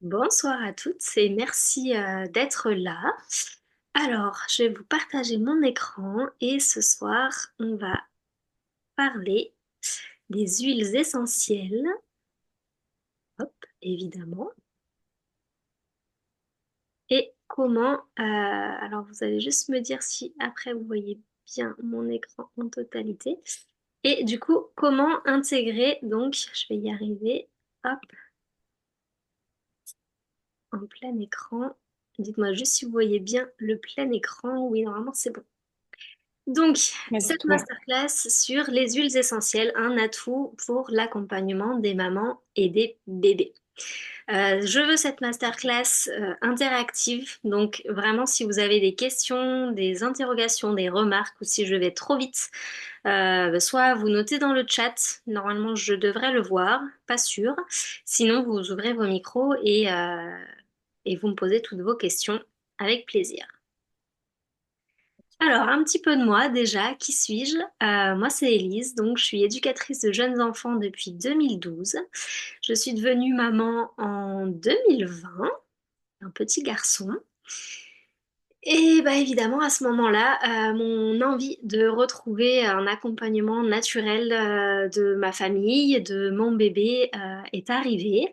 Bonsoir à toutes et merci d'être là. Alors, je vais vous partager mon écran et ce soir, on va parler des huiles essentielles. Hop, évidemment. Et comment... alors, vous allez juste me dire si après vous voyez bien mon écran en totalité. Et du coup, comment intégrer, donc, je vais y arriver, hop, en plein écran. Dites-moi juste si vous voyez bien le plein écran. Oui, normalement, c'est bon. Donc, Pas du cette tout. masterclass sur les huiles essentielles, un atout pour l'accompagnement des mamans et des bébés. Je veux cette masterclass interactive, donc vraiment si vous avez des questions, des interrogations, des remarques ou si je vais trop vite, soit vous notez dans le chat, normalement je devrais le voir, pas sûr. Sinon vous ouvrez vos micros et vous me posez toutes vos questions avec plaisir. Alors, un petit peu de moi déjà, qui suis-je? Moi, c'est Élise, donc je suis éducatrice de jeunes enfants depuis 2012. Je suis devenue maman en 2020, un petit garçon. Et bah évidemment, à ce moment-là, mon envie de retrouver un accompagnement naturel de ma famille, de mon bébé, est arrivée.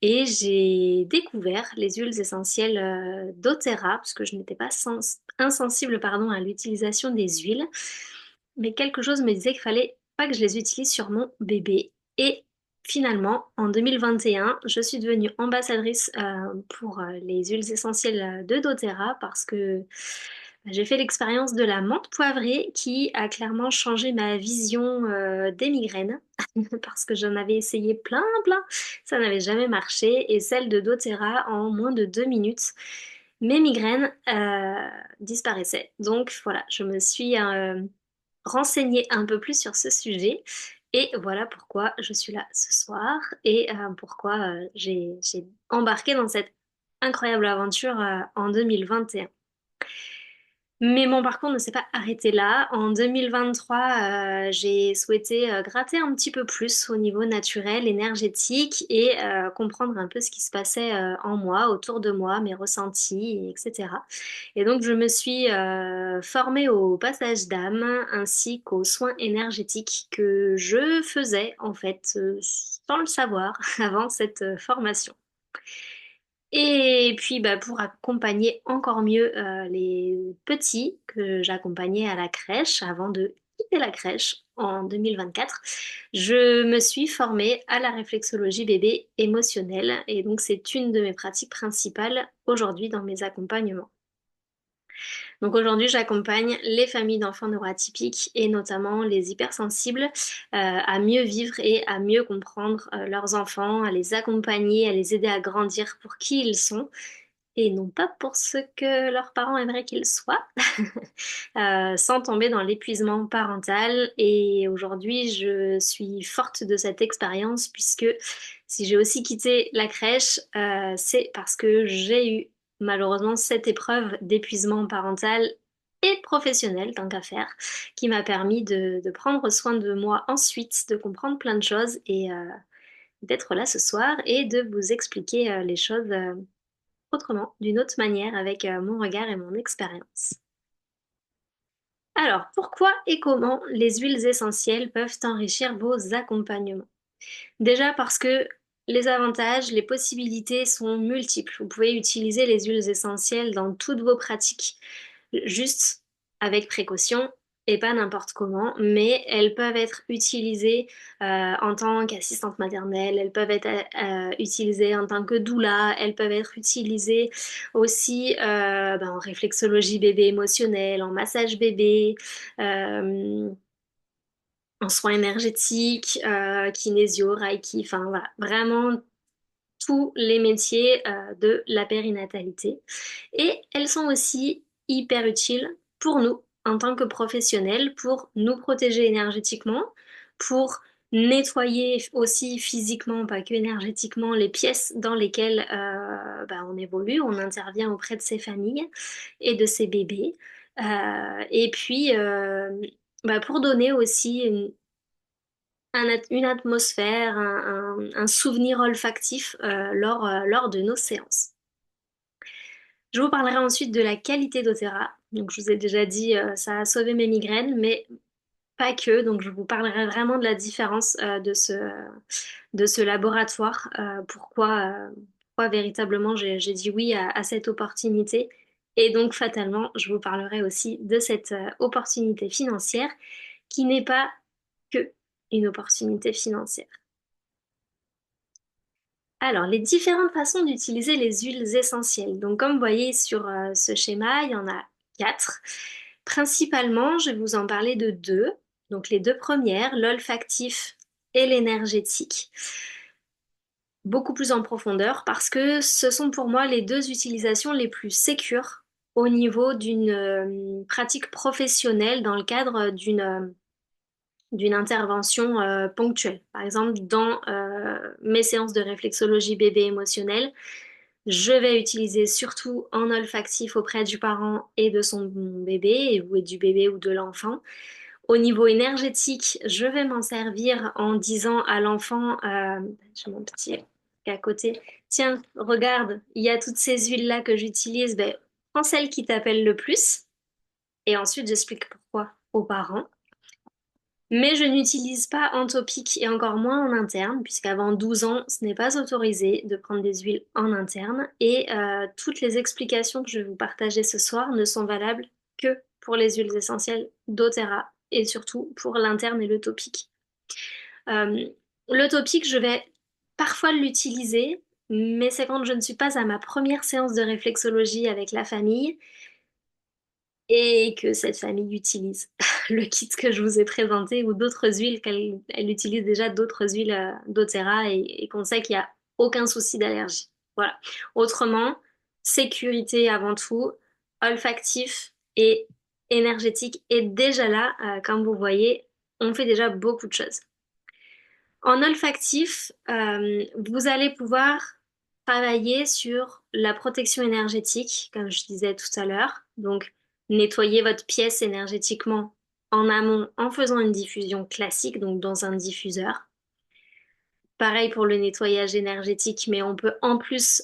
Et j'ai découvert les huiles essentielles d'Oterra, parce que je n'étais pas insensible pardon, à l'utilisation des huiles. Mais quelque chose me disait qu'il fallait pas que je les utilise sur mon bébé. Et finalement, en 2021, je suis devenue ambassadrice pour les huiles essentielles de doTERRA parce que j'ai fait l'expérience de la menthe poivrée qui a clairement changé ma vision des migraines parce que j'en avais essayé plein, ça n'avait jamais marché et celle de doTERRA en moins de 2 minutes. Mes migraines disparaissaient. Donc voilà, je me suis renseignée un peu plus sur ce sujet. Et voilà pourquoi je suis là ce soir et pourquoi j'ai embarqué dans cette incroyable aventure en 2021. Mais mon parcours ne s'est pas arrêté là. En 2023, j'ai souhaité gratter un petit peu plus au niveau naturel, énergétique et comprendre un peu ce qui se passait en moi, autour de moi, mes ressentis, etc. Et donc, je me suis formée au passage d'âme ainsi qu'aux soins énergétiques que je faisais en fait sans le savoir avant cette formation. Et puis bah, pour accompagner encore mieux les petits que j'accompagnais à la crèche avant de quitter la crèche en 2024, je me suis formée à la réflexologie bébé émotionnelle et donc c'est une de mes pratiques principales aujourd'hui dans mes accompagnements. Donc aujourd'hui, j'accompagne les familles d'enfants neuroatypiques et notamment les hypersensibles à mieux vivre et à mieux comprendre leurs enfants, à les accompagner, à les aider à grandir pour qui ils sont et non pas pour ce que leurs parents aimeraient qu'ils soient, sans tomber dans l'épuisement parental. Et aujourd'hui, je suis forte de cette expérience puisque si j'ai aussi quitté la crèche, c'est parce que j'ai eu malheureusement cette épreuve d'épuisement parental et professionnel, tant qu'à faire, qui m'a permis de prendre soin de moi ensuite, de comprendre plein de choses et d'être là ce soir et de vous expliquer les choses autrement, d'une autre manière, avec mon regard et mon expérience. Alors, pourquoi et comment les huiles essentielles peuvent enrichir vos accompagnements? Déjà parce que les avantages, les possibilités sont multiples. Vous pouvez utiliser les huiles essentielles dans toutes vos pratiques, juste avec précaution et pas n'importe comment, mais elles peuvent être utilisées en tant qu'assistante maternelle, elles peuvent être utilisées en tant que doula, elles peuvent être utilisées aussi en réflexologie bébé émotionnelle, en massage bébé. euh, en soins énergétiques, kinésio, reiki, enfin voilà, vraiment tous les métiers de la périnatalité. Et elles sont aussi hyper utiles pour nous en tant que professionnels, pour nous protéger énergétiquement, pour nettoyer aussi physiquement, pas que énergétiquement, les pièces dans lesquelles on évolue, on intervient auprès de ces familles et de ces bébés. Et puis, pour donner aussi une atmosphère, un souvenir olfactif lors de nos séances. Je vous parlerai ensuite de la qualité d'Otera. Donc, je vous ai déjà dit, ça a sauvé mes migraines, mais pas que. Donc, je vous parlerai vraiment de la différence de ce laboratoire. Pourquoi véritablement j'ai dit oui à cette opportunité. Et donc, fatalement, je vous parlerai aussi de cette opportunité financière qui n'est pas que une opportunité financière. Alors, les différentes façons d'utiliser les huiles essentielles. Donc, comme vous voyez sur ce schéma, il y en a quatre. Principalement, je vais vous en parler de deux. Donc, les deux premières, l'olfactif et l'énergétique. Beaucoup plus en profondeur parce que ce sont pour moi les deux utilisations les plus sécures au niveau d'une pratique professionnelle dans le cadre d'une intervention ponctuelle. Par exemple, dans mes séances de réflexologie bébé émotionnelle, je vais utiliser surtout en olfactif auprès du parent et de son bébé, ou du bébé ou de l'enfant. Au niveau énergétique, je vais m'en servir en disant à l'enfant, j'ai mon petit à côté, tiens, regarde, il y a toutes ces huiles-là que j'utilise, ben, prends celle qui t'appelle le plus. Et ensuite, j'explique pourquoi aux parents. Mais je n'utilise pas en topique et encore moins en interne, puisqu'avant 12 ans, ce n'est pas autorisé de prendre des huiles en interne. Et toutes les explications que je vais vous partager ce soir ne sont valables que pour les huiles essentielles d'Otera et surtout pour l'interne et le topique. Euh, le topique, je vais parfois l'utiliser, mais c'est quand je ne suis pas à ma première séance de réflexologie avec la famille et que cette famille utilise le kit que je vous ai présenté ou d'autres huiles elle utilise déjà d'autres huiles d'Otera et qu'on sait qu'il n'y a aucun souci d'allergie. Voilà. Autrement, sécurité avant tout, olfactif et énergétique est déjà là. Comme vous voyez, on fait déjà beaucoup de choses. En olfactif, vous allez pouvoir travailler sur la protection énergétique, comme je disais tout à l'heure. Donc, nettoyer votre pièce énergétiquement en amont en faisant une diffusion classique, donc dans un diffuseur. Pareil pour le nettoyage énergétique, mais on peut en plus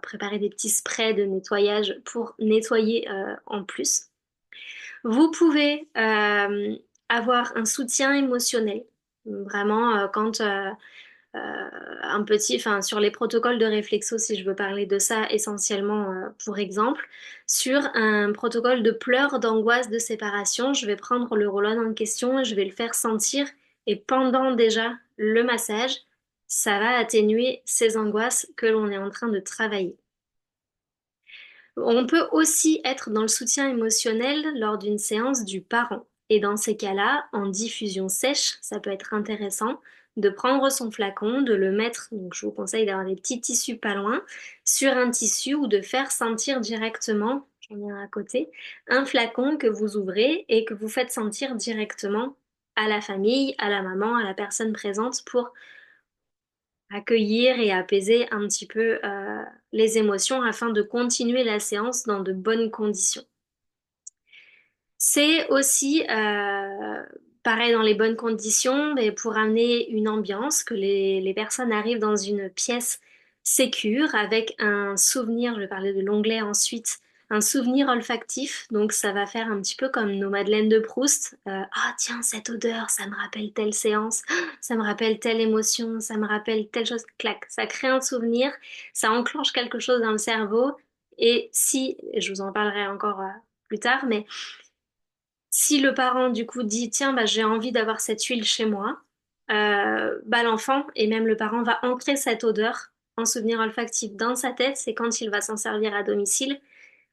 préparer des petits sprays de nettoyage pour nettoyer en plus. Vous pouvez avoir un soutien émotionnel. Vraiment, quand un petit, enfin sur les protocoles de réflexo, si je veux parler de ça essentiellement pour exemple, sur un protocole de pleurs, d'angoisse, de séparation, je vais prendre le roll-on en question et je vais le faire sentir et pendant déjà le massage, ça va atténuer ces angoisses que l'on est en train de travailler. On peut aussi être dans le soutien émotionnel lors d'une séance du parent. Et dans ces cas-là, en diffusion sèche, ça peut être intéressant de prendre son flacon, de le mettre, donc je vous conseille d'avoir des petits tissus pas loin, sur un tissu ou de faire sentir directement, j'en ai un à côté, un flacon que vous ouvrez et que vous faites sentir directement à la famille, à la maman, à la personne présente pour accueillir et apaiser un petit peu les émotions afin de continuer la séance dans de bonnes conditions. C'est aussi pareil dans les bonnes conditions, mais pour amener une ambiance, que les personnes arrivent dans une pièce sécure avec un souvenir, je vais parler de l'onglet ensuite, un souvenir olfactif. Donc ça va faire un petit peu comme nos madeleines de Proust. Ah tiens, cette odeur, ça me rappelle telle séance, ah, ça me rappelle telle émotion, ça me rappelle telle chose. Clac, ça crée un souvenir, ça enclenche quelque chose dans le cerveau. Et si, je vous en parlerai encore plus tard, mais si le parent du coup dit tiens bah j'ai envie d'avoir cette huile chez moi, bah l'enfant et même le parent va ancrer cette odeur en souvenir olfactif dans sa tête. C'est quand il va s'en servir à domicile.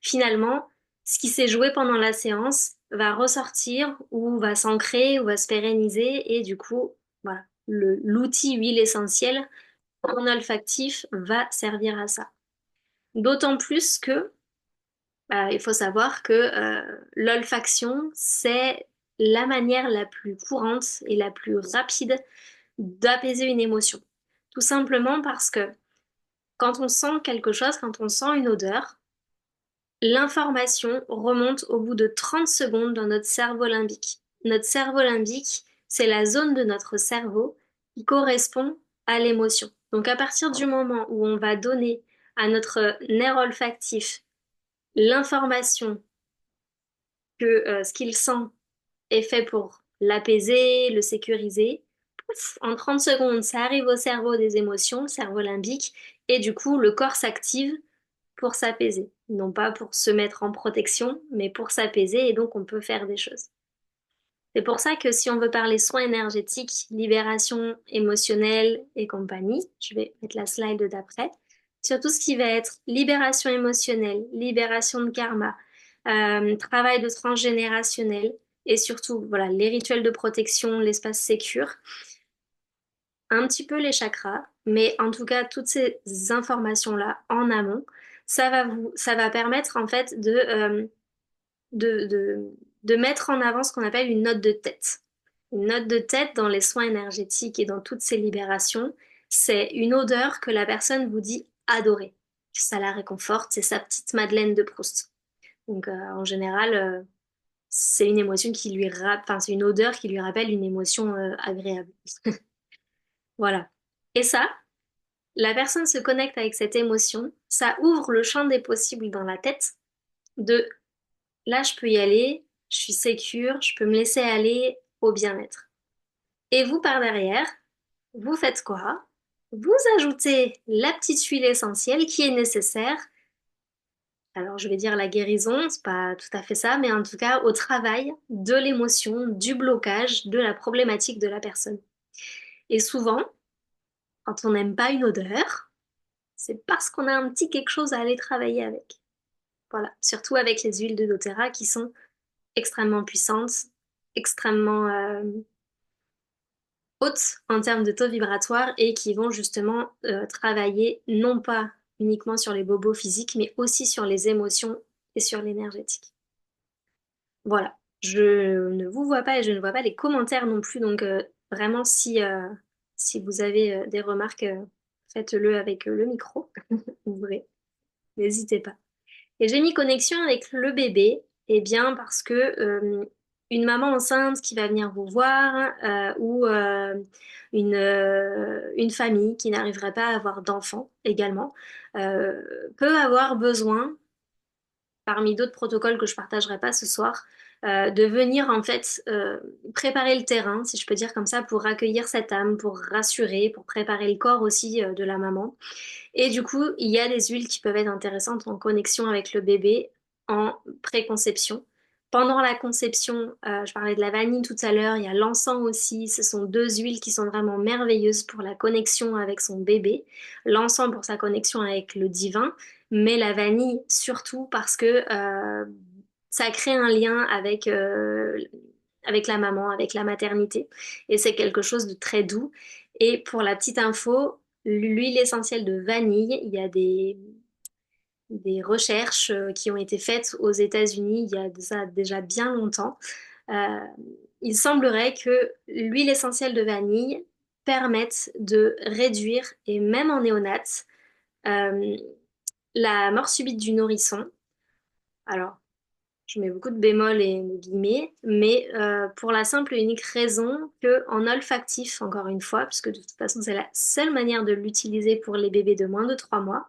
Finalement, ce qui s'est joué pendant la séance va ressortir ou va s'ancrer ou va se pérenniser et du coup voilà l'outil huile essentielle en olfactif va servir à ça. D'autant plus que il faut savoir que l'olfaction, c'est la manière la plus courante et la plus rapide d'apaiser une émotion. Tout simplement parce que quand on sent quelque chose, quand on sent une odeur, l'information remonte au bout de 30 secondes dans notre cerveau limbique. Notre cerveau limbique, c'est la zone de notre cerveau qui correspond à l'émotion. Donc à partir du moment où on va donner à notre nerf olfactif l'information que ce qu'il sent est fait pour l'apaiser, le sécuriser, pouf, en 30 secondes, ça arrive au cerveau des émotions, le cerveau limbique, et du coup, le corps s'active pour s'apaiser. Non pas pour se mettre en protection, mais pour s'apaiser, et donc on peut faire des choses. C'est pour ça que si on veut parler soins énergétiques, libération émotionnelle et compagnie, je vais mettre la slide d'après, sur tout ce qui va être libération émotionnelle, libération de karma, travail de transgénérationnel et surtout voilà les rituels de protection, l'espace sécure, un petit peu les chakras, mais en tout cas toutes ces informations-là en amont, ça va permettre en fait de, de, de mettre en avant ce qu'on appelle une note de tête. Une note de tête dans les soins énergétiques et dans toutes ces libérations, c'est une odeur que la personne vous dit adorer. Ça la réconforte, c'est sa petite Madeleine de Proust. Donc en général, c'est une émotion qui enfin c'est une odeur qui lui rappelle une émotion agréable. Voilà. Et ça, la personne se connecte avec cette émotion, ça ouvre le champ des possibles dans la tête de là, je peux y aller, je suis sécure, je peux me laisser aller au bien-être. Et vous, par derrière, vous faites quoi? Vous ajoutez la petite huile essentielle qui est nécessaire. Alors, je vais dire la guérison, c'est pas tout à fait ça, mais en tout cas au travail de l'émotion, du blocage, de la problématique de la personne. Et souvent, quand on n'aime pas une odeur, c'est parce qu'on a un petit quelque chose à aller travailler avec. Voilà, surtout avec les huiles de doTERRA qui sont extrêmement puissantes, extrêmement hautes en termes de taux vibratoire et qui vont justement travailler non pas uniquement sur les bobos physiques, mais aussi sur les émotions et sur l'énergétique. Voilà, je ne vous vois pas et je ne vois pas les commentaires non plus, donc vraiment si vous avez des remarques, faites-le avec le micro, ouvrez, n'hésitez pas. Et j'ai mis connexion avec le bébé, eh bien parce que une maman enceinte qui va venir vous voir ou une famille qui n'arriverait pas à avoir d'enfants également peut avoir besoin, parmi d'autres protocoles que je partagerai pas ce soir, de venir en fait préparer le terrain, si je peux dire comme ça, pour accueillir cette âme, pour rassurer, pour préparer le corps aussi de la maman. Et du coup, il y a des huiles qui peuvent être intéressantes en connexion avec le bébé en préconception. Pendant la conception, je parlais de la vanille tout à l'heure, il y a l'encens aussi. Ce sont deux huiles qui sont vraiment merveilleuses pour la connexion avec son bébé. L'encens pour sa connexion avec le divin, mais la vanille surtout parce que ça crée un lien avec la maman, avec la maternité. Et c'est quelque chose de très doux. Et pour la petite info, l'huile essentielle de vanille, il y a des recherches qui ont été faites aux États-Unis il y a ça déjà bien longtemps. Euh, il semblerait que l'huile essentielle de vanille permette de réduire, et même en néonate, euh, la mort subite du nourrisson. Alors, je mets beaucoup de bémols et de guillemets, mais pour la simple et unique raison que en olfactif, encore une fois, puisque de toute façon c'est la seule manière de l'utiliser pour les bébés de moins de 3 mois,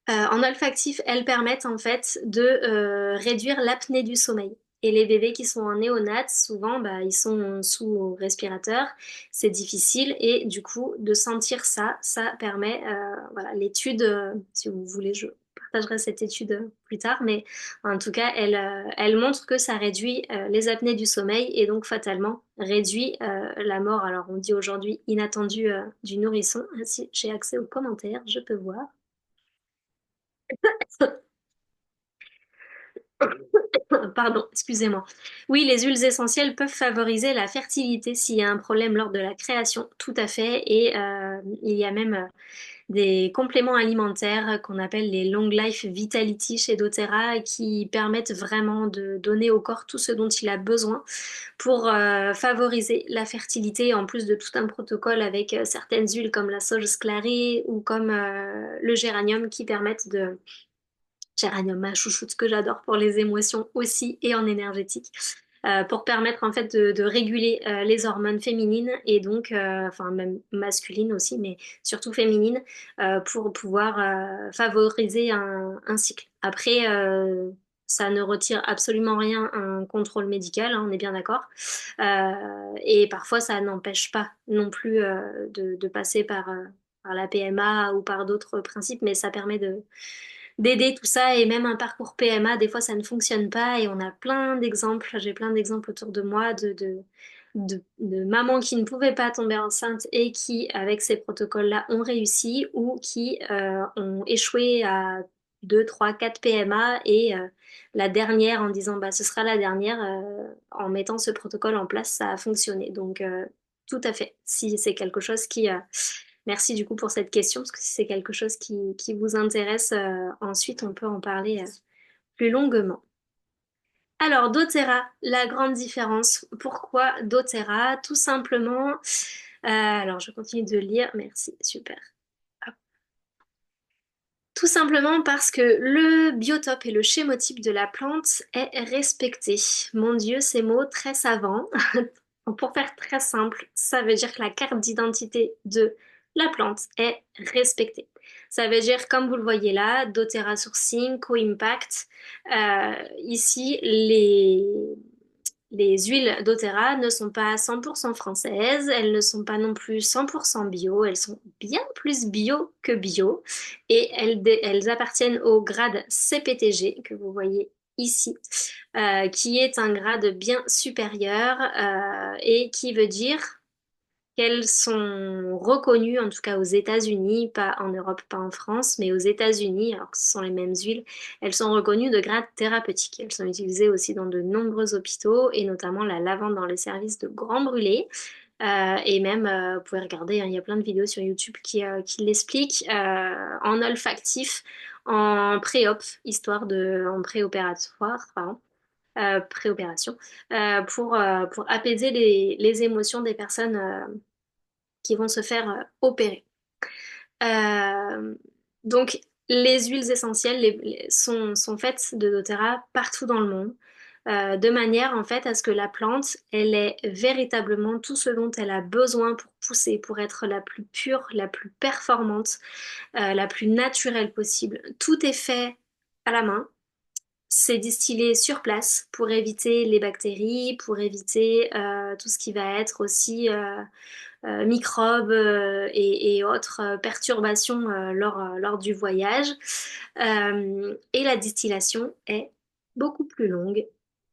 en olfactif, elles permettent en fait de réduire l'apnée du sommeil. Et les bébés qui sont en néonat, souvent, bah, ils sont sous respirateur, c'est difficile et du coup, de sentir ça, ça permet, voilà, l'étude, si vous voulez, je partagerai cette étude plus tard, mais en tout cas, elle montre que ça réduit les apnées du sommeil et donc fatalement réduit la mort. Alors, on dit aujourd'hui inattendue du nourrisson. Si j'ai accès aux commentaires, je peux voir. Pardon, excusez-moi. Oui, les huiles essentielles peuvent favoriser la fertilité s'il y a un problème lors de la création, tout à fait. Et il y a même des compléments alimentaires qu'on appelle les Long Life Vitality chez doTERRA qui permettent vraiment de donner au corps tout ce dont il a besoin pour favoriser la fertilité, en plus de tout un protocole avec certaines huiles comme la sauge sclarée ou comme le géranium qui permettent Géranium, ma chouchoute que j'adore pour les émotions aussi et en énergétique. pour permettre en fait de réguler les hormones féminines et donc, enfin même masculines aussi, mais surtout féminines, pour pouvoir favoriser un cycle. Après, ça ne retire absolument rien à un contrôle médical, hein, on est bien d'accord. Et parfois, ça n'empêche pas non plus de passer par la PMA ou par d'autres principes, mais ça permet d'aider tout ça. Et même un parcours PMA, des fois, ça ne fonctionne pas. Et on a plein d'exemples, j'ai plein d'exemples autour de moi de mamans qui ne pouvaient pas tomber enceinte et qui, avec ces protocoles-là, ont réussi ou qui ont échoué à 2, 3, 4 PMA et la dernière en disant bah ce sera la dernière en mettant ce protocole en place, ça a fonctionné. Donc tout à fait. Si c'est quelque chose qui merci du coup pour cette question, parce que si c'est quelque chose qui vous intéresse, ensuite on peut en parler plus longuement. Alors, doTERRA, la grande différence. Pourquoi doTERRA? Tout simplement, alors je continue de lire, merci, super. Hop. Tout simplement parce que le biotope et le schémotype de la plante est respecté. Mon Dieu, ces mots très savants. Pour faire très simple, ça veut dire que la carte d'identité de la plante est respectée. Ça veut dire, comme vous le voyez là, doTERRA Sourcing, Co-Impact. Ici, les huiles doTERRA ne sont pas 100% françaises, elles ne sont pas non plus 100% bio, elles sont bien plus bio que bio et elles appartiennent au grade CPTG que vous voyez ici, qui est un grade bien supérieur et qui veut dire qu'elles sont reconnues, en tout cas aux États-Unis, pas en Europe, pas en France, mais aux États-Unis, alors que ce sont les mêmes huiles, elles sont reconnues de grade thérapeutique. Elles sont utilisées aussi dans de nombreux hôpitaux et notamment la lavande dans les services de grands brûlés. Et même, vous pouvez regarder, hein, il y a plein de vidéos sur YouTube qui l'expliquent en olfactif, en pré-op, histoire de, en préopératoire, pardon, préopération, pour apaiser les émotions des personnes qui vont se faire opérer. Euh, donc, les huiles essentielles sont faites de doTERRA partout dans le monde, de manière en fait à ce que la plante, elle ait véritablement tout ce dont elle a besoin pour pousser, pour être la plus pure, la plus performante, la plus naturelle possible. Tout est fait à la main. C'est distillé sur place pour éviter les bactéries, pour éviter tout ce qui va être aussi microbes et autres perturbations lors du voyage. Et la distillation est beaucoup plus longue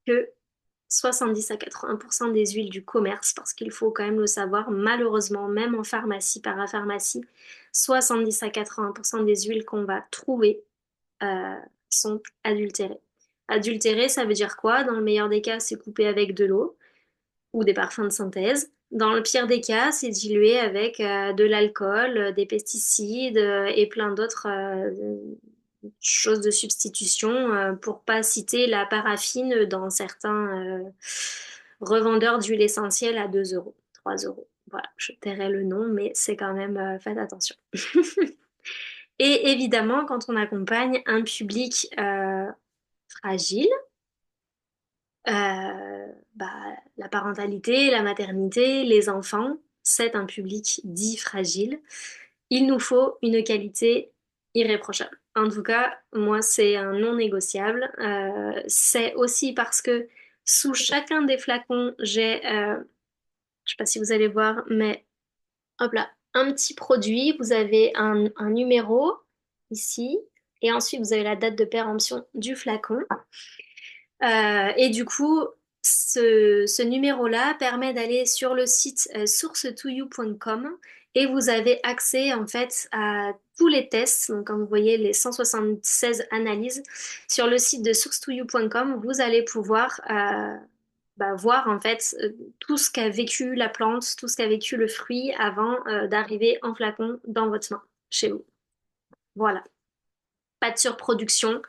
que 70 à 80% des huiles du commerce, parce qu'il faut quand même le savoir, malheureusement, même en pharmacie, parapharmacie, 70 à 80% des huiles qu'on va trouver euh, sont adultérées. Adultéré, ça veut dire quoi? Dans le meilleur des cas, c'est coupé avec de l'eau ou des parfums de synthèse. Dans le pire des cas, c'est dilué avec de l'alcool, des pesticides et plein d'autres choses de substitution, pour pas citer la paraffine dans certains revendeurs d'huile essentielle à 2 euros, 3 euros. Voilà, je tairai le nom, mais c'est quand même, faites attention. Et évidemment, quand on accompagne un public fragile, bah, la parentalité, la maternité, les enfants, c'est un public dit fragile. Il nous faut une qualité irréprochable. En tout cas, moi, c'est un non négociable. C'est aussi parce que sous chacun des flacons, j'ai, je sais pas si vous allez voir, mais hop là, un petit produit. Vous avez un numéro ici, et ensuite vous avez la date de péremption du flacon. Et du coup, ce numéro-là permet d'aller sur le site source2you.com et vous avez accès en fait à tous les tests. Donc, comme vous voyez, les 176 analyses sur le site de source2you.com, vous allez pouvoir voir en fait tout ce qu'a vécu la plante, tout ce qu'a vécu le fruit avant d'arriver en flacon dans votre main, chez vous. Voilà, pas de surproduction.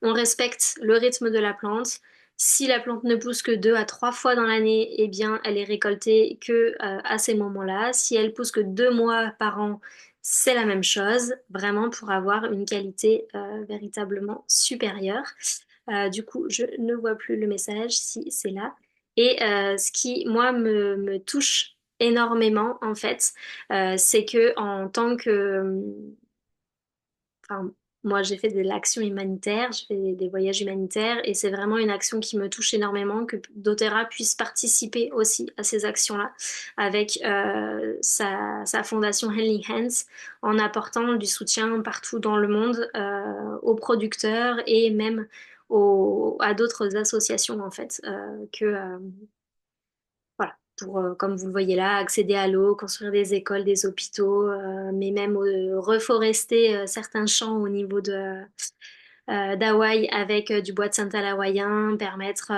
On respecte le rythme de la plante. Si la plante ne pousse que 2 à 3 fois dans l'année, eh bien, elle est récoltée que à ces moments-là. Si elle pousse que 2 mois par an, c'est la même chose, vraiment pour avoir une qualité véritablement supérieure. Du coup, je ne vois plus le message si c'est là. Et ce qui, moi, me touche énormément, en fait, c'est que en tant que, enfin, moi, j'ai fait de l'action humanitaire, je fais des voyages humanitaires, et c'est vraiment une action qui me touche énormément, que doTERRA puisse participer aussi à ces actions-là avec sa fondation Helling Hands, en apportant du soutien partout dans le monde aux producteurs et même à d'autres associations, en fait, voilà, pour, comme vous le voyez là, accéder à l'eau, construire des écoles, des hôpitaux, mais même reforester certains champs au niveau d'Hawaï avec du bois de santal hawaïen, permettre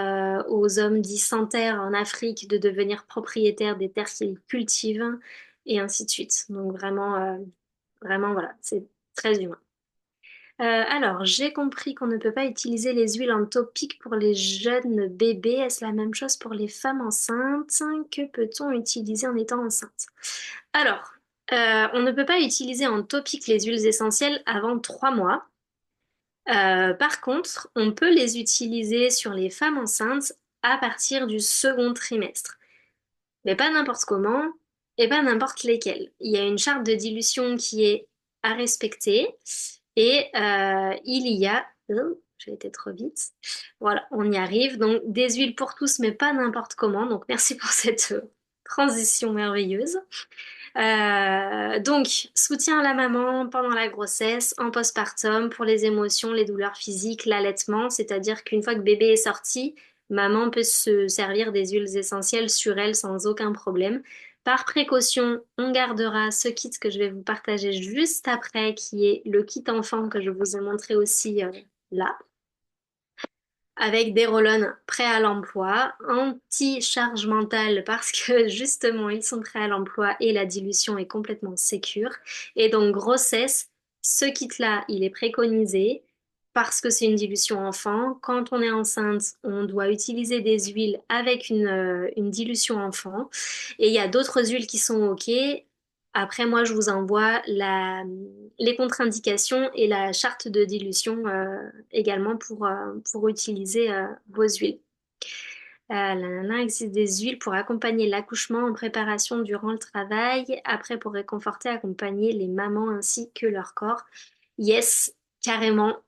aux hommes dits sans terre en Afrique de devenir propriétaires des terres qu'ils cultivent, et ainsi de suite. Donc vraiment, vraiment, voilà, c'est très humain. Alors, j'ai compris qu'on ne peut pas utiliser les huiles en topique pour les jeunes bébés. Est-ce la même chose pour les femmes enceintes? Que peut-on utiliser en étant enceinte? Alors, on ne peut pas utiliser en topique les huiles essentielles avant 3 mois. Par contre, on peut les utiliser sur les femmes enceintes à partir du second trimestre. Mais pas n'importe comment et pas n'importe lesquels. Il y a une charte de dilution qui est à respecter et il y a... Oh, j'ai été trop vite. Voilà, on y arrive. Donc des huiles pour tous, mais pas n'importe comment. Donc merci pour cette transition merveilleuse. Donc, soutien à la maman pendant la grossesse, en postpartum, pour les émotions, les douleurs physiques, l'allaitement, c'est-à-dire qu'une fois que bébé est sorti, maman peut se servir des huiles essentielles sur elle sans aucun problème. Par précaution, on gardera ce kit que je vais vous partager juste après, qui est le kit enfant que je vous ai montré aussi là, avec des roll prêts à l'emploi, anti-charge mentale parce que justement ils sont prêts à l'emploi et la dilution est complètement sécure. Et donc grossesse, ce kit-là, il est préconisé parce que c'est une dilution enfant. Quand on est enceinte, on doit utiliser des huiles avec une dilution enfant. Et il y a d'autres huiles qui sont OK. Après, moi, je vous envoie les contre-indications et la charte de dilution également pour utiliser vos huiles. Là, il existe des huiles pour accompagner l'accouchement en préparation durant le travail, après pour réconforter, accompagner les mamans ainsi que leur corps. Yes, carrément.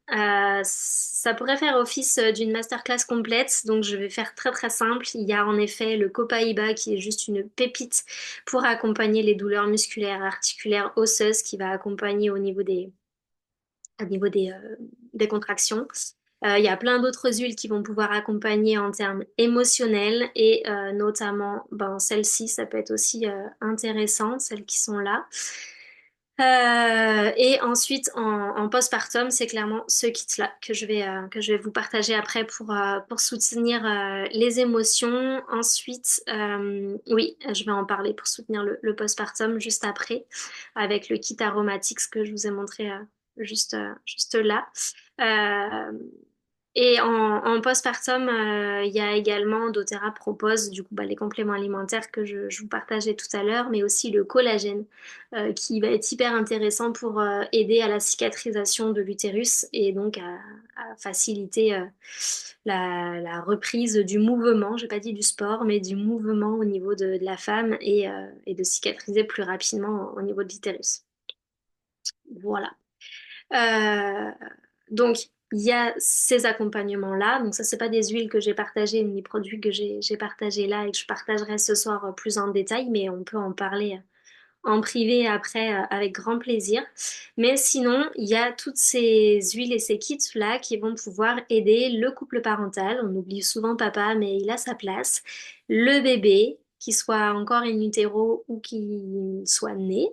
Ça pourrait faire office d'une masterclass complète, donc je vais faire très très simple. Il y a en effet le Copaiba qui est juste une pépite pour accompagner les douleurs musculaires, articulaires, osseuses, qui va accompagner au niveau des contractions. Il y a plein d'autres huiles qui vont pouvoir accompagner en termes émotionnels et notamment ben, celles-ci, ça peut être aussi intéressant, celles qui sont là. Et ensuite, en postpartum, c'est clairement ce kit-là que je vais vous partager après pour soutenir les émotions. Ensuite, oui, je vais en parler pour soutenir le postpartum juste après, avec le kit aromatique que je vous ai montré juste là. Euh, et en postpartum, il y a également, doTERRA propose du coup bah, les compléments alimentaires que je vous partageais tout à l'heure, mais aussi le collagène qui va être hyper intéressant pour aider à la cicatrisation de l'utérus et donc à faciliter la reprise du mouvement, j'ai pas dit du sport, mais du mouvement au niveau de la femme et de cicatriser plus rapidement au niveau de l'utérus. Voilà. Euh, donc, il y a ces accompagnements-là. Donc, ça, c'est pas des huiles que j'ai partagées, ni produits que j'ai partagés là et que je partagerai ce soir plus en détail, mais on peut en parler en privé après avec grand plaisir. Mais sinon, il y a toutes ces huiles et ces kits-là qui vont pouvoir aider le couple parental. On oublie souvent papa, mais il a sa place. Le bébé, qu'il soit encore in utero ou qu'il soit né.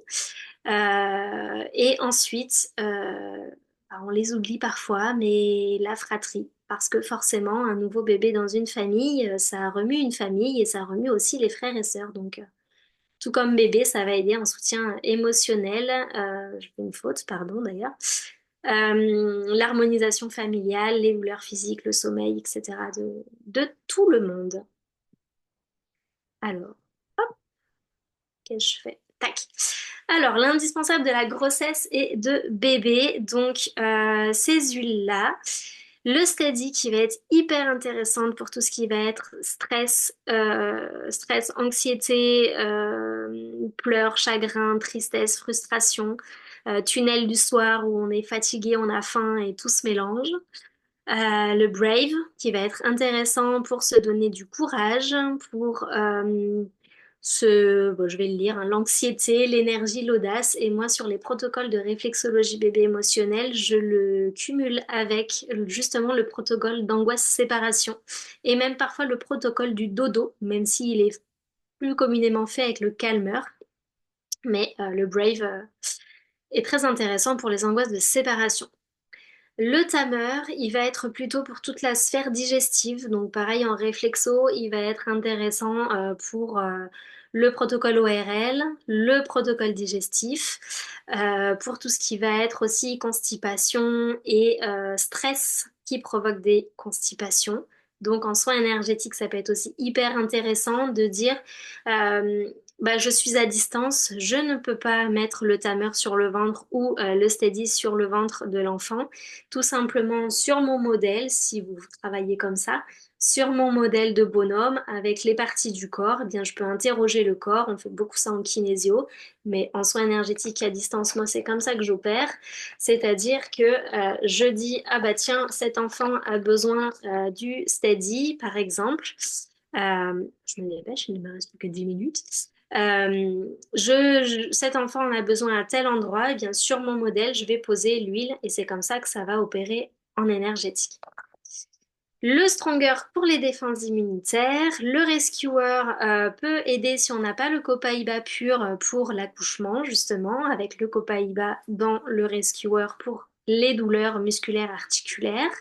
Et ensuite, bah, on les oublie parfois, mais la fratrie. Parce que forcément, un nouveau bébé dans une famille, ça remue une famille et ça remue aussi les frères et sœurs. Donc, tout comme bébé, ça va aider en soutien émotionnel. Je fais une faute, pardon d'ailleurs. L'harmonisation familiale, les douleurs physiques, le sommeil, etc. de tout le monde. Alors, qu'est-ce que je fais? Tac. Alors, l'indispensable de la grossesse et de bébé. Donc, ces huiles-là. Le steady qui va être hyper intéressante pour tout ce qui va être stress, anxiété, pleurs, chagrin, tristesse, frustration, tunnel du soir où on est fatigué, on a faim et tout se mélange. Le Brave, qui va être intéressant pour se donner du courage, pour bon, je vais le lire, hein, l'anxiété, l'énergie, l'audace. Et moi, sur les protocoles de réflexologie bébé émotionnelle, je le cumule avec justement le protocole d'angoisse-séparation et même parfois le protocole du dodo, même s'il est plus communément fait avec le calmeur. Mais le Brave est très intéressant pour les angoisses de séparation. Le tamer, il va être plutôt pour toute la sphère digestive, donc pareil en réflexo, il va être intéressant pour le protocole ORL, le protocole digestif, pour tout ce qui va être aussi constipation et stress qui provoque des constipations. Donc en soins énergétiques, ça peut être aussi hyper intéressant de dire euh, bah, je suis à distance, je ne peux pas mettre le tamer sur le ventre ou le steady sur le ventre de l'enfant tout simplement sur mon modèle, si vous travaillez comme ça, sur mon modèle de bonhomme avec les parties du corps, eh bien je peux interroger le corps, on fait beaucoup ça en kinésio, mais en soins énergétiques à distance, moi c'est comme ça que j'opère, c'est-à-dire que je dis ah bah tiens cet enfant a besoin du steady par exemple. Je me dépêche, il ne me reste plus que 10 minutes. Cet enfant en a besoin à tel endroit, et bien sur mon modèle, je vais poser l'huile et c'est comme ça que ça va opérer en énergétique. Le Stronger pour les défenses immunitaires. Le Rescuer peut aider si on n'a pas le Copaiba pur pour l'accouchement, justement, avec le Copaiba dans le Rescuer pour les douleurs musculaires articulaires.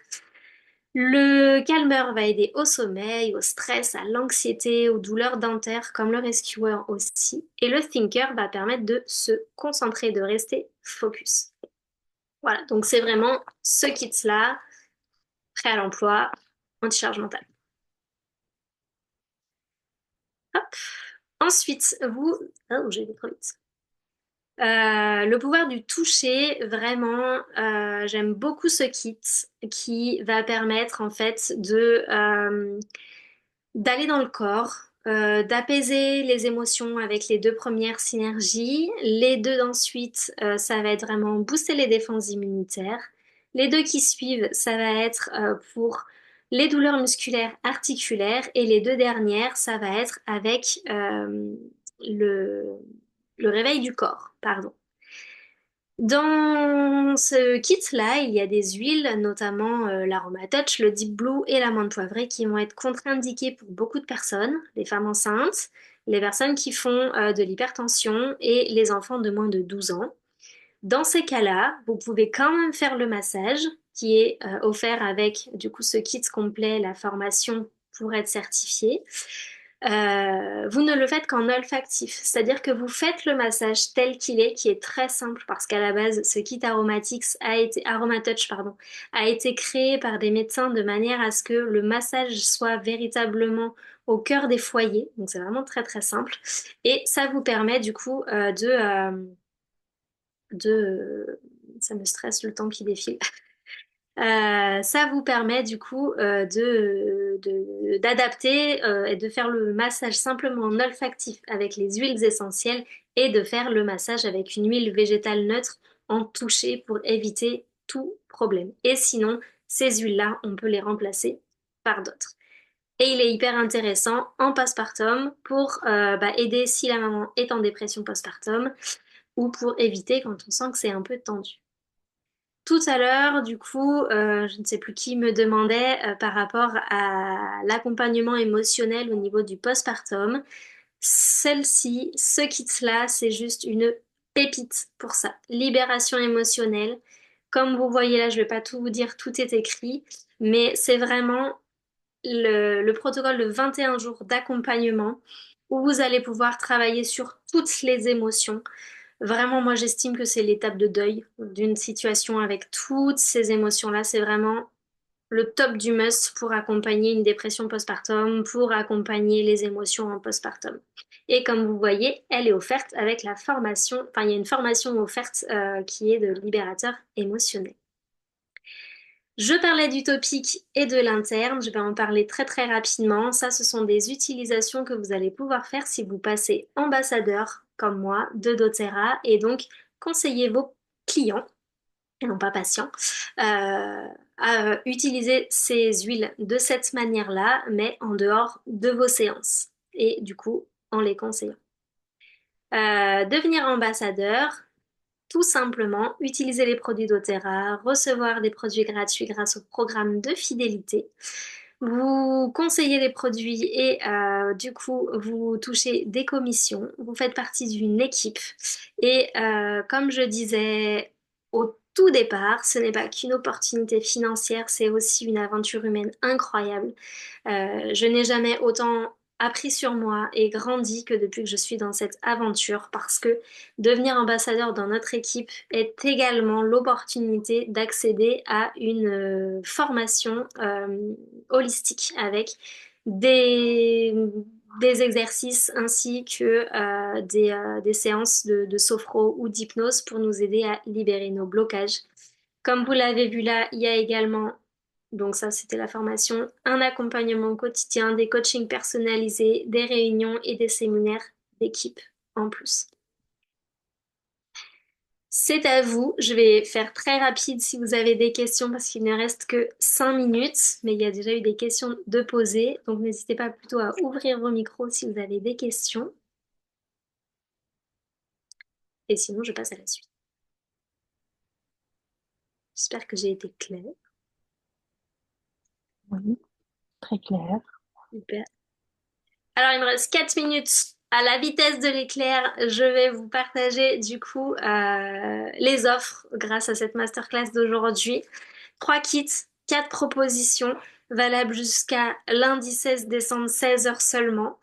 Le calmeur va aider au sommeil, au stress, à l'anxiété, aux douleurs dentaires, comme le rescuer aussi. Et le thinker va permettre de se concentrer, de rester focus. Voilà, donc c'est vraiment ce kit-là, prêt à l'emploi, anti-charge mentale. Hop. Ensuite, vous... Oh, j'ai été trop vite. Le pouvoir du toucher, vraiment, j'aime beaucoup ce kit qui va permettre en fait d'aller dans le corps, d'apaiser les émotions avec les deux premières synergies. Les deux d'ensuite, ça va être vraiment booster les défenses immunitaires. Les deux qui suivent, ça va être pour les douleurs musculaires articulaires. Et les deux dernières, ça va être avec le, le réveil du corps, pardon. Dans ce kit-là, il y a des huiles, notamment l'Aroma Touch, le Deep Blue et la menthe poivrée, qui vont être contre-indiquées pour beaucoup de personnes, les femmes enceintes, les personnes qui font de l'hypertension et les enfants de moins de 12 ans. Dans ces cas-là, vous pouvez quand même faire le massage, qui est offert avec du coup ce kit complet, la formation pour être certifié. Vous ne le faites qu'en olfactif, c'est-à-dire que vous faites le massage tel qu'il est, qui est très simple parce qu'à la base, ce kit Aromatouch, pardon, a été créé par des médecins de manière à ce que le massage soit véritablement au cœur des foyers. Donc c'est vraiment très très simple et ça vous permet du coup ça me stresse le temps qui défile. Ça vous permet du coup d'adapter et de faire le massage simplement en olfactif avec les huiles essentielles et de faire le massage avec une huile végétale neutre en toucher pour éviter tout problème. Et sinon, ces huiles-là, on peut les remplacer par d'autres. Et il est hyper intéressant en postpartum pour aider si la maman est en dépression postpartum ou pour éviter quand on sent que c'est un peu tendu. Tout à l'heure, du coup, je ne sais plus qui me demandait par rapport à l'accompagnement émotionnel au niveau du postpartum. Celle-ci, ce kit-là, c'est juste une pépite pour ça. Libération émotionnelle. Comme vous voyez là, je ne vais pas tout vous dire, tout est écrit, mais c'est vraiment le protocole de 21 jours d'accompagnement où vous allez pouvoir travailler sur toutes les émotions. Vraiment, moi, j'estime que c'est l'étape de deuil d'une situation avec toutes ces émotions-là. C'est vraiment le top du must pour accompagner une dépression postpartum, pour accompagner les émotions en postpartum. Et comme vous voyez, elle est offerte avec la formation, enfin, il y a une formation offerte qui est de libérateur émotionnel. Je parlais du topic et de l'interne, je vais en parler très très rapidement. Ça, ce sont des utilisations que vous allez pouvoir faire si vous passez ambassadeur, comme moi, de doTERRA et donc conseiller vos clients, et non pas patients, à utiliser ces huiles de cette manière-là, mais en dehors de vos séances et du coup en les conseillant. Devenir ambassadeur, tout simplement, utiliser les produits doTERRA, recevoir des produits gratuits grâce au programme de fidélité. Vous conseillez les produits et du coup, vous touchez des commissions. Vous faites partie d'une équipe. Et comme je disais au tout départ, ce n'est pas qu'une opportunité financière, c'est aussi une aventure humaine incroyable. Je n'ai jamais autant appris sur moi et grandi que depuis que je suis dans cette aventure parce que devenir ambassadeur dans notre équipe est également l'opportunité d'accéder à une formation holistique avec des, des exercices ainsi que des séances de sophro ou d'hypnose pour nous aider à libérer nos blocages. Comme vous l'avez vu là, il y a également, donc ça c'était la formation, un accompagnement quotidien, des coachings personnalisés, des réunions et des séminaires d'équipe en plus. C'est à vous. Je vais faire très rapide si vous avez des questions parce qu'il ne reste que 5 minutes, mais il y a déjà eu des questions de poser. Donc n'hésitez pas plutôt à ouvrir vos micros si vous avez des questions. Et sinon, je passe à la suite. J'espère que j'ai été claire. Oui, très clair. Super. Alors, il me reste 4 minutes. À la vitesse de l'éclair, je vais vous partager du coup les offres grâce à cette masterclass d'aujourd'hui. 3 kits, 4 propositions, valables jusqu'à lundi 16 décembre, 16 heures seulement.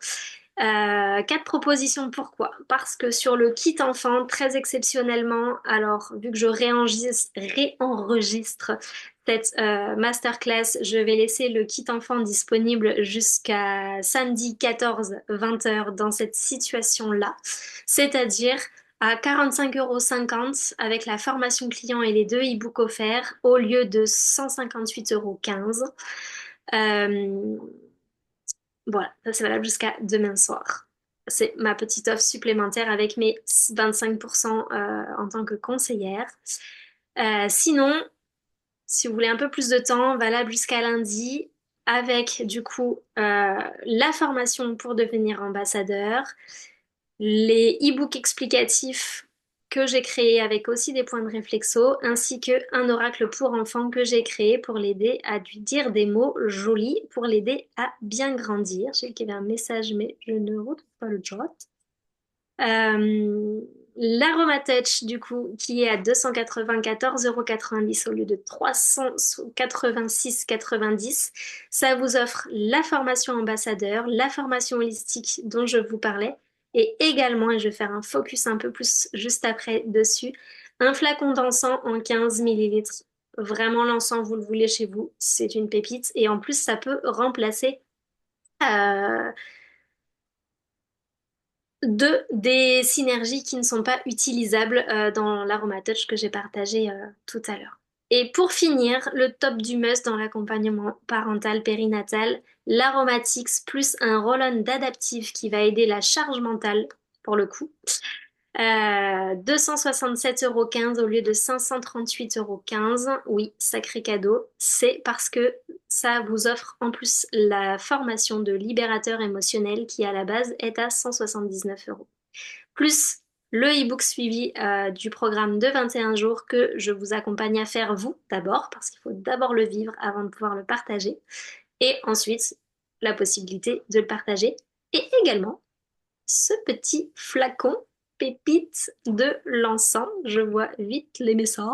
4 propositions, pourquoi? Parce que sur le kit enfant, très exceptionnellement, alors vu que je réenregistre cette masterclass, je vais laisser le kit enfant disponible jusqu'à samedi 14, 20 heures dans cette situation-là, c'est-à-dire à 45,50 € avec la formation client et les 2 e-books offerts au lieu de 158,15 €. Euh, voilà, ça c'est valable jusqu'à demain soir. C'est ma petite offre supplémentaire avec mes 25% en tant que conseillère. Sinon, si vous voulez un peu plus de temps, valable jusqu'à lundi, avec du coup la formation pour devenir ambassadeur, les e-books explicatifs que j'ai créés avec aussi des points de réflexo, ainsi que un oracle pour enfants que j'ai créé pour l'aider à lui dire des mots jolis, pour l'aider à bien grandir. J'ai qu'il y avait un message, mais je ne retrouve pas le chat. Euh, l'Aromatouch, du coup, qui est à 294,90 € au lieu de 386,90. Ça vous offre la formation ambassadeur, la formation holistique dont je vous parlais, et également, et je vais faire un focus un peu plus juste après dessus, un flacon d'encens en 15 millilitres. Vraiment, l'encens, vous le voulez chez vous, c'est une pépite. Et en plus, ça peut remplacer euh, des synergies qui ne sont pas utilisables dans l'Aromatouch que j'ai partagé tout à l'heure. Et pour finir, le top du must dans l'accompagnement parental périnatal, l'Aromatics plus un roll-on d'adaptif qui va aider la charge mentale pour le coup. 267,15 € au lieu de 538,15 €. Oui, sacré cadeau. C'est parce que ça vous offre en plus la formation de libérateur émotionnel qui à la base est à 179 €. Plus le e-book suivi du programme de 21 jours que je vous accompagne à faire vous d'abord, parce qu'il faut d'abord le vivre avant de pouvoir le partager. Et ensuite, la possibilité de le partager. Et également, ce petit flacon pépite de l'encens. Je vois vite les messages.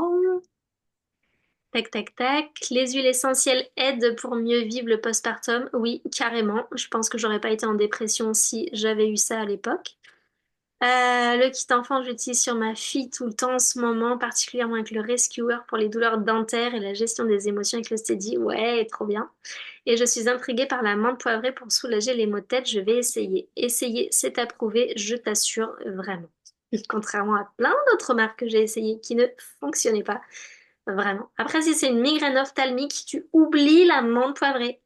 Tac, tac, tac. Les huiles essentielles aident pour mieux vivre le postpartum. Oui, carrément. Je pense que j'aurais pas été en dépression si j'avais eu ça à l'époque. Le kit enfant, je l'utilise sur ma fille tout le temps en ce moment, particulièrement avec le Rescuer pour les douleurs dentaires et la gestion des émotions avec le Steady. Ouais, trop bien. Et je suis intriguée par la menthe poivrée pour soulager les maux de tête. Je vais essayer. Essayer, c'est approuvé, je t'assure vraiment. Contrairement à plein d'autres marques que j'ai essayées qui ne fonctionnaient pas. vraiment. Après, si c'est une migraine ophtalmique, tu oublies la menthe poivrée.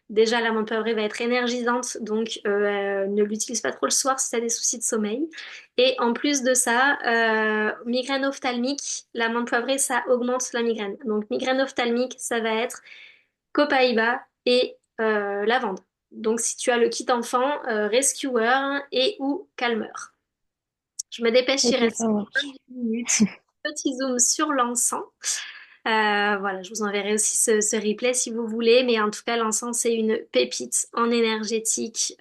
Déjà, la menthe poivrée va être énergisante, donc ne l'utilise pas trop le soir si tu as des soucis de sommeil. Et en plus de ça, migraine ophtalmique, la menthe poivrée, ça augmente la migraine. Donc migraine ophtalmique, ça va être copaïba et lavande. Donc si tu as le kit enfant, rescuer et ou calmeur. Je me dépêche, il Ok, reste ça 28 marche. minutes. Petit zoom sur l'encens. Voilà, je vous enverrai aussi ce replay si vous voulez, mais en tout cas, l'encens, c'est une pépite en énergétique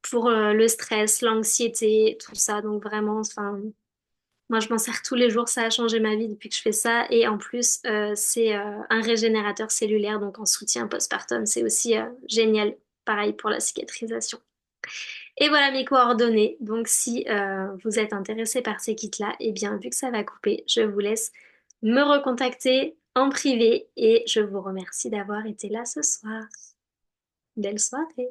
pour le stress, l'anxiété, tout ça. Donc vraiment, enfin, moi, je m'en sers tous les jours. Ça a changé ma vie depuis que je fais ça. Et en plus, c'est un régénérateur cellulaire, donc en soutien postpartum, c'est aussi génial. Pareil pour la cicatrisation. Et voilà mes coordonnées. Donc si vous êtes intéressé par ces kits-là, eh bien vu que ça va couper, je vous laisse me recontacter en privé et je vous remercie d'avoir été là ce soir. Belle soirée.